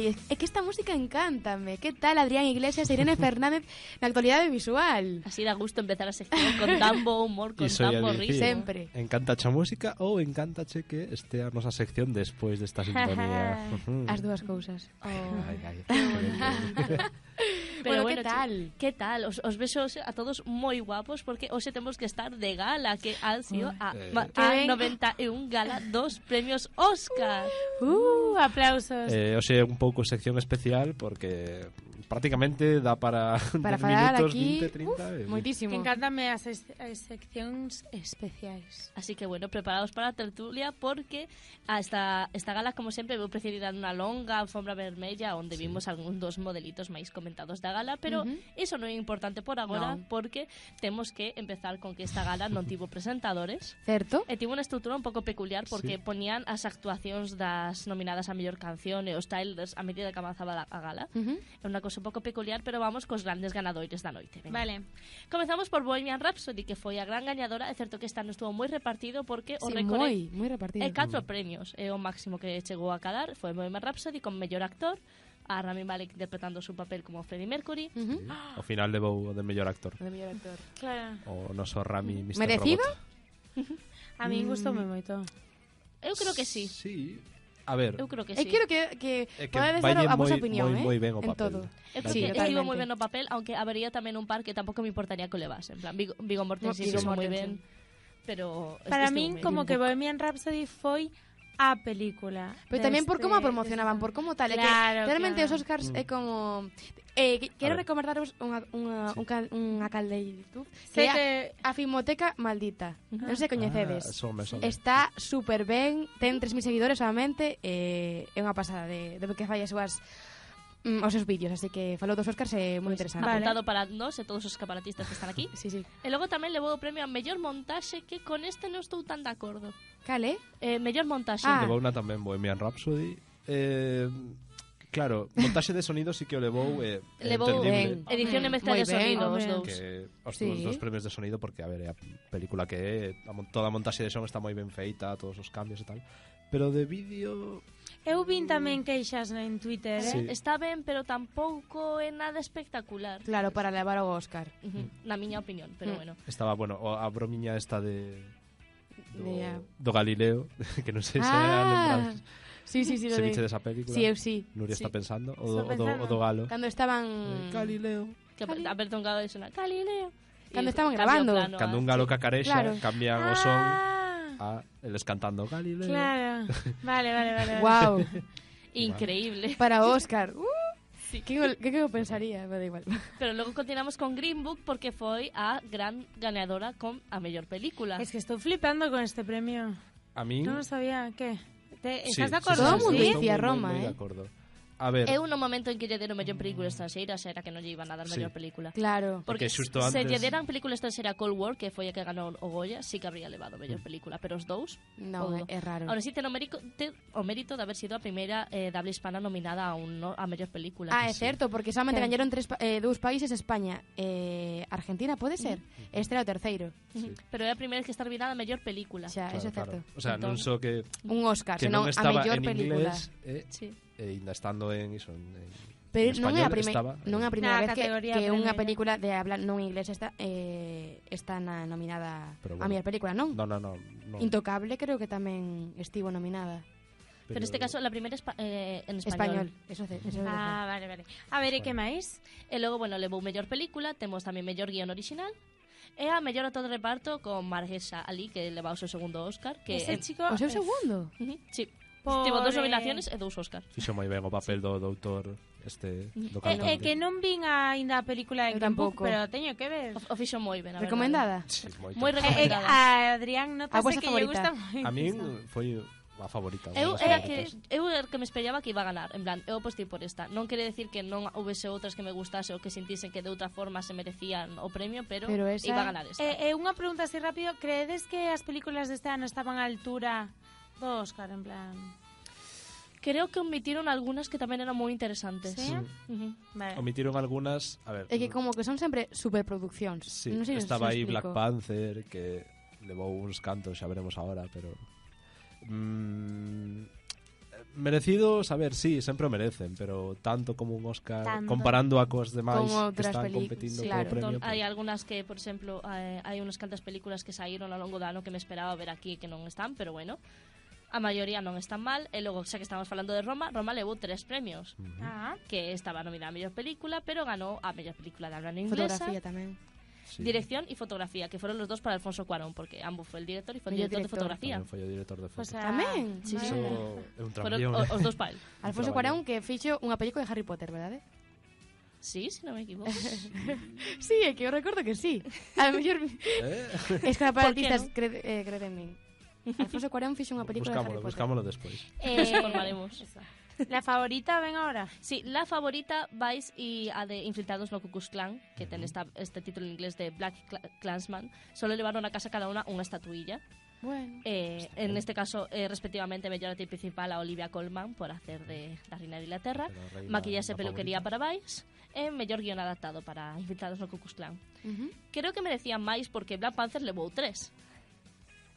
Ai, é que esta música encántame. Que tal Adrián Iglesias e Irene Fernández na actualidade visual? Así da gusto empezar a sección con tan bo humor, con Iso tan ia bo dicir, riso. Sempre. Encántache a música ou encántache que este a nosa sección despois desta sintonía. As dúas cousas. Ai, ai. Pero Bueno, que tal? Que tal? Os besos a todos moi guapos porque hoxe temos que estar de gala, que han sido a 91 gala dos premios Óscar. Aplausos. Hoxe é un pouco sección especial porque prácticamente dá para 10 falar minutos, aquí 20, 30. moitísimo. Encántame as seccións especiais. Así que bueno, preparados para a tertulia porque esta gala, como sempre, veu precedida nunha longa alfombra vermella onde vimos algún dos modelitos máis comentados da gala, pero iso non é importante por agora porque temos que empezar con que esta gala non tivo presentadores. Certo? E tivo unha estrutura un pouco peculiar porque poñían as actuacións das nominadas a mellor canción e os trailers a medida que avanzaba a gala. É unha cosa un pouco peculiar, pero vamos cos grandes ganadores da noite. Venga. Vale. Comezamos por Bohemian Rhapsody, que foi a gran gañadora. É certo que este ano estuvo moi repartido porque o Sí, récord moi repartido. é 4 premios. É o máximo que chegou a cadar. Foi Bohemian Rhapsody con mellor actor, a Rami Malek interpretando su papel como Freddie Mercury. Ao final levou o de mellor actor. O de mellor actor. Claro. O noso Rami Mr. Merecido? Robot. A mí gustoume moito. Eu creo que sí. Sí. A ver, Eu creo que E sí. quero que É que podedes dar vaille a vosa moi- opinión, moi ben o en papel. todo. Eu creo Sí, que totalmente. estivo moi ben no papel, aunque habería tamén un par que tampouco me importaría que o levase. En plan, Viggo Mortensen Viggo hizo moi Mortensen. ben, pero... Para estivo min, moi como ben. que Bohemian Rhapsody foi a película. Pero tamén por como a promocionaban, por como tal. É Claro, que realmente claro. os Oscars é como... quero A ver. recomendaros unha caldeirtud Sei que é que- a Filmoteca Maldita. Non sei se coñecedes. some. Está super ben, ten 3.000 seguidores solamente, é unha pasada de que fai as súas os seus vídeos, así que falou dos Oscars é moi interesante. Apuntado para nós e todos os caparatistas que están aquí. Sí, sí. E logo tamén levou o premio a mellor montaxe, que con este non estou tan de acordo. Cale? Mellor montaxe. Levou unha tamén Bohemian Rhapsody. Claro, montaxe de sonido sí que o levou Levou entendible. edición e mezcla Moi de ben, sonido, os home. dous. Que os Sí. dos premios de sonido porque, a ver, é a película que é toda a montaxe de son está moi ben feita, todos os cambios e tal, pero de vídeo Eu vin tamén queixas en Twitter, Sí. Está ben, pero tampouco é nada espectacular. Claro, para levar o Oscar. Na miña opinión, pero bueno. estaba, bueno, a bromiña esta De- do Galileo, que non sei se Ah, lembras. sí, Se lo viche de... desa película. Sí, eu sí. Nuria Sí. está pensando Estou pensando. o do galo. Cando estaban Galileo. Que a ver un galo de sonar Galileo. Cando E estaban cambia o grabando. plano Cando a- un galo sí. cacarexa, Claro. cambian o son a eles cantando Galileo. Claro. Vale. Wow, Increíble. para o Oscar. Que eu pensaría? Me da igual. Pero logo continuamos con Green Book porque foi a gran gañadora con a mellor película. Es que estou flipando con este premio. A min Non sabía que. Sí, Estás de sí, acordo? Todo o mundo Sí? dicía estou Roma, moi de eh. acordo. A ver, Eu no momento en que lle deron mellor película estranxeira era que non lle iban a dar Sí. mellor película. Claro. Porque Porque xusto se antes- lle deran película estranxeira a Cold War, que foi a que ganou o Goya, sí que habría levado mellor película, pero os dous No, todo. é raro. Ahora sí ten o mérito de haber sido a primeira de habla hispana nominada a mellor película. Ah, é certo, porque solamente Sí. gañaron dous países, España Argentina, pode ser? Este era o terceiro. Ujú. Pero é a primeira que está nominada a mellor película. Xa, eso é claro. certo. O sea, non Entón, só que Un Oscar, non senón a estaba mellor en película. inglés Sí. e ainda estando en iso en Pero non é a español estaba, non é a primeira Na vez que categoría unha premio. película de habla non inglés está nominada Pero a bueno. mellor película, non? No. Intocable creo que tamén estivo nominada. Pero neste caso la primeira en español. Español, eso é verdade. Vale. A ver, e que máis? E logo, bueno, levou mellor película, temos tamén mellor guión original, e a mellor actor de reparto con Mahershala Ali, que leva o seu segundo Óscar, que Ese chico... O seu segundo. Sí. Por, Tivo 2 nominaciones e 2 Óscar. Fixo moi ben o papel do doutor do É que non vin aínda a película de Eu Green Book, tampouco. pero teño que ver. O fixo moi ben, a verdade. Recomendada? Sí, moito. Moi recomendada. A Adrián A notase vosa que favorita. lle gusta moito. A min foi a favorita. Eu unha das era favoritas. que me espellaba que iba a ganar. En plan, eu apostei por esta. Non quere decir que non houvese outras que me gustase ou que sintisen que de outra forma se merecían o premio, pero esa- iba a ganar esta. Unha pregunta así rápido, creedes que as películas deste ano estaban á altura do Óscar, en plan... Creo que omitiron algunhas que tamén eran moi interesantes. Sí? Ujú. Vale. Omitiron algunhas, a ver. É que como que son sempre superproduccións. Sí, Non sei se estaba os aí explico. Black Panther que levou uns cantos, xa veremos agora, pero merecidos, a ver, sí, sempre o merecen, pero tanto como un Óscar, Tanto. comparando a cos demais Con que outras están peli- competindo claro. polo premio. Hai algunhas que, por exemplo, hai unas cantas películas que saíron ao longo do ano que me esperaba ver aquí que non están, pero bueno, a maioría non están mal. E logo, xa que estamos falando de Roma levou 3 premios, que estaba nominada a mellor película, pero ganou a mellor película de habla inglesa, Fotografía tamén. Sí. dirección y fotografía, que fueron los dos para Alfonso Cuarón, porque ambos fue el director y fue el Mellor director de director. fotografía. Tamén foi o director de foto. O sea, Tamén? Sí, sí. Iso vale. é un Fueron traballón. os dos para él. Alfonso Traballón. Cuarón que fixo unha película de Harry Potter, verdade? Sí, si no me equivoco. Sí, é que eu recordo que sí. A lo mellor Eh? escaparatistas ¿Por qué crede en min. Alfonso Cuarón fixo unha película de Harry Potter. Buscámolo despois. Nos informaremos. Eso. La favorita, ven ahora. Sí, la favorita vais y a de Infiltrados no Ku Klux Klan, que ten este título en inglés de Black Klansman. Solo llevaron a casa cada una estatuilla. Bueno. En este caso, respectivamente, mellor actriz principal a Olivia Colman por hacer de la reina de Inglaterra, Pero a reina, maquillaje a peluquería favorita. para Vice, e mellor guión adaptado para Infiltrados no Ku Klux Klan. Ujú. Creo que merecían máis porque Black Panther levou 3.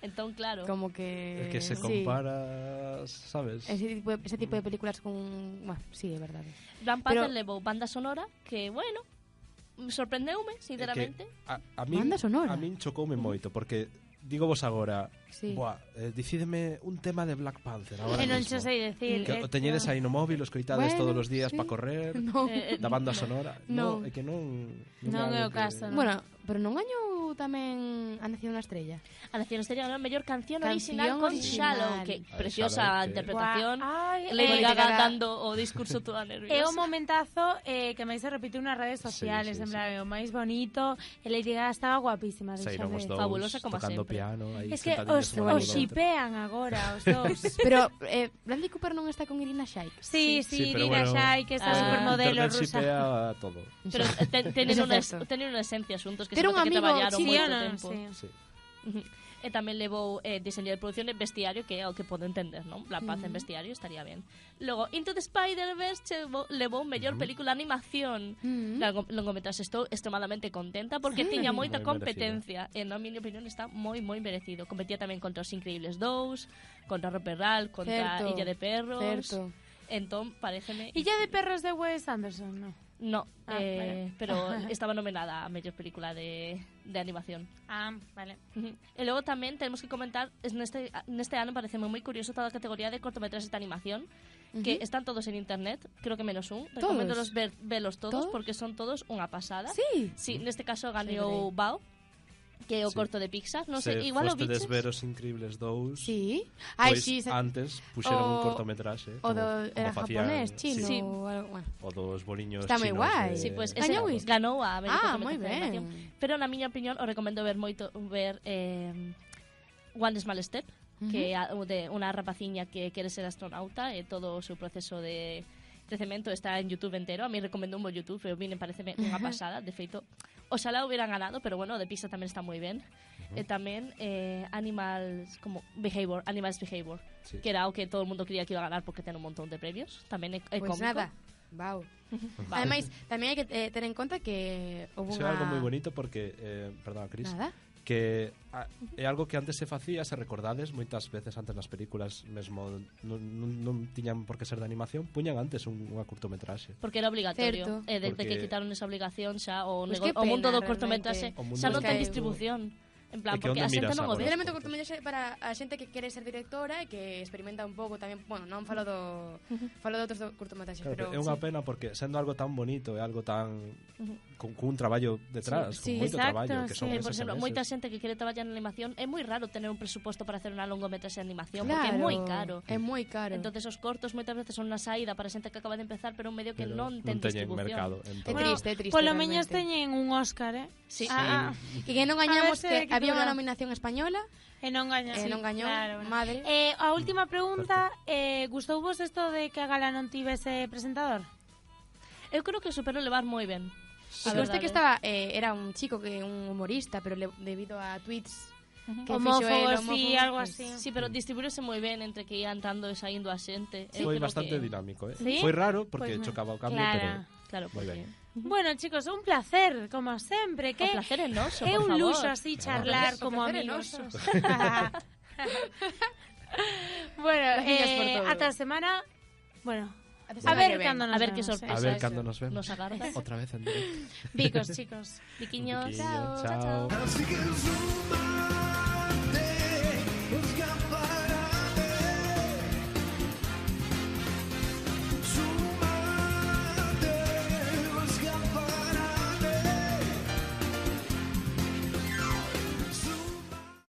Entón, claro. Como que... É que se sí. comparas, sabes? Ese tipo de películas con... Bueno, sí, é verdade. Black Panther Pero- levou banda sonora que, bueno, sorprendeume, sinceramente. A min, Banda sonora. A min chocoume moito, porque digo vos agora, Sí. dicídeme un tema de Black Panther agora Que non mismo. xo sei decir. Que o teñedes aí no móvil, os coitades Bueno, todos os días sí. para correr, No. da banda sonora. No. É que non Non é o algo que- caso, non? Bueno, pero non gañou tamén A Nación na Estrella? A Nación Estrella ganó mellor canción Canción original con original. Shallow, que A ver, preciosa Shallow, que- interpretación. Ay, Lady Lady Gaga Gaga. dando o discurso toda É nerviosa. un momentazo que máis se repitiu nas redes sociales, Sí, sí, en plan, é o máis bonito, e Lady Gaga estaba guapísima, Saíron os deixade. dous Fabulosa como tocando sempre. piano aí Es que sentadiños os un ao lado do outro. shipean agora, os dous. Pero Bradley Cooper non está con Irina Shayk. Sí, Sí, sí, pero Irina bueno, Shayk, que está Ah. supermodelo Internet rusa. shipea todo. Pero tener Eso é una, certo. tener una esencia xuntos que Ter se un nota que amigo traballaron moito chiliano, tempo. sí. Sí. E tamén levou diseño de producción e vestiario, que é o que podo entender, non? La Paz en vestiario estaría ben. Logo, Into the Spider-Verse levou mellor película de animación. Longometraxe, estou extremadamente contenta porque tiña moita Moi competencia. E na miña opinión está moi merecido. Competía tamén contra Os Increíbles 2, contra Roperral, contra Certo, Illa de Perros. Certo. Entón, pareceme... Illa de perros de Wes Anderson, no. No, vale. pero estaba nominada a mellor película de animación. Ah, vale. E logo tamén temos que comentar neste ano pareceme moi curioso toda a categoría de cortometraxes de animación que están todos en internet, creo que menos un. Recomendolos velos todos ¿Todos? porque son todos unha pasada. Sí. Sí, neste caso gañou Bao, que é o Sí. corto de Pixar. Non Se sei, igual o fostedes biches. ver Os Increíbles 2, Sí. Ai, pois sí. antes puxeron un O- cortometraxe O do, era facían- japonés, chino. Sí. O algo, bueno. O dos boliños Está moi chinos guai. de- Sí, pues Gañou ese isto. ganou a mellor Moi cortometraxe de animación. ben. Pero na miña opinión o recomendo ver One Small Step, que é de unha rapaciña que quere ser astronauta e todo o seu proceso de crecemento está en YouTube entero. A mí recomendo un bo YouTube, pero vine pareceme unha pasada. De feito, oxalá hubieran ganado, pero bueno, o de Pixar tamén está moi ben. E tamén Animals Behavior, Sí. que era o que todo o mundo quería que iba a ganar porque ten un montón de premios. Tamén é Pois cómico. nada. Vau. Ademais, tamén hai que ter en conta que houve Iso é unha... algo moi bonito porque, perdón, Cris, Nada. que é algo que antes se facía, se recordades, moitas veces antes nas películas mesmo non tiñan por que ser de animación, puñan antes unha curtometraxe. Porque era obligatorio. Certo. E desde Porque- que quitaron esa obligación xa o, Pois que o mundo do pena, cortometraxe realmente. O mundo xa non do- ten que- distribución. En plan, É que porque a onde xente miras non o agora? ve. Realmente o cortometraxe para a xente que quere ser directora e que experimenta un pouco tamén, bueno, non falo falo de outros cortometraxes, Claro, pero é unha sí. pena porque sendo algo tan bonito e algo tan con un traballo detrás, Sí, con moito exacto, traballo que son sí. meses Por exemplo, e meses. moita xente que quere traballar en animación é moi raro tener un presupuesto para hacer unha longometraxe de animación porque é moi caro. É moi caro. Entonces os cortos moitas veces son unha saída para xente que acaba de empezar, pero un medio que Pero non ten teñen distribución. mercado. É Bueno, triste, Polo menos realmente. teñen un Óscar, Sí. E que non gañamos, A ver se que había unha equilibra. nominación española E non gaña. e non gañou, Claro, bueno. madre. A última pregunta, gustou vos isto de que a gala non tivese presentador? Eu creo que superou levar moi ben. E conste que estaba era un chico que un humorista, pero debido a tweets que fixo el, Homófobos e algo así. Sí, pero distribuíse moi ben entre que ia entrando e saindo a xente. Eu Foi creo bastante que... dinámico, ¿Sí? Foi raro porque Pues chocaba o cambio, claro. Claro, Moi porque... ben. Bueno, chicos, un placer, como sempre. O placer é noso, É por un favor. luxo así charlar O como placer é amigos. noso. Bueno, Gracias por todo. ata a semana... Bueno, Hasta a semana que ver ven. cando nos A ver qué vemos, sorpresa. A ver Eso cuándo nos vemos. nos agarda. Otra vez en directo. Bicos, chicos. Biquiños. Biquiño, Chao. chao. Chao. Así que suma.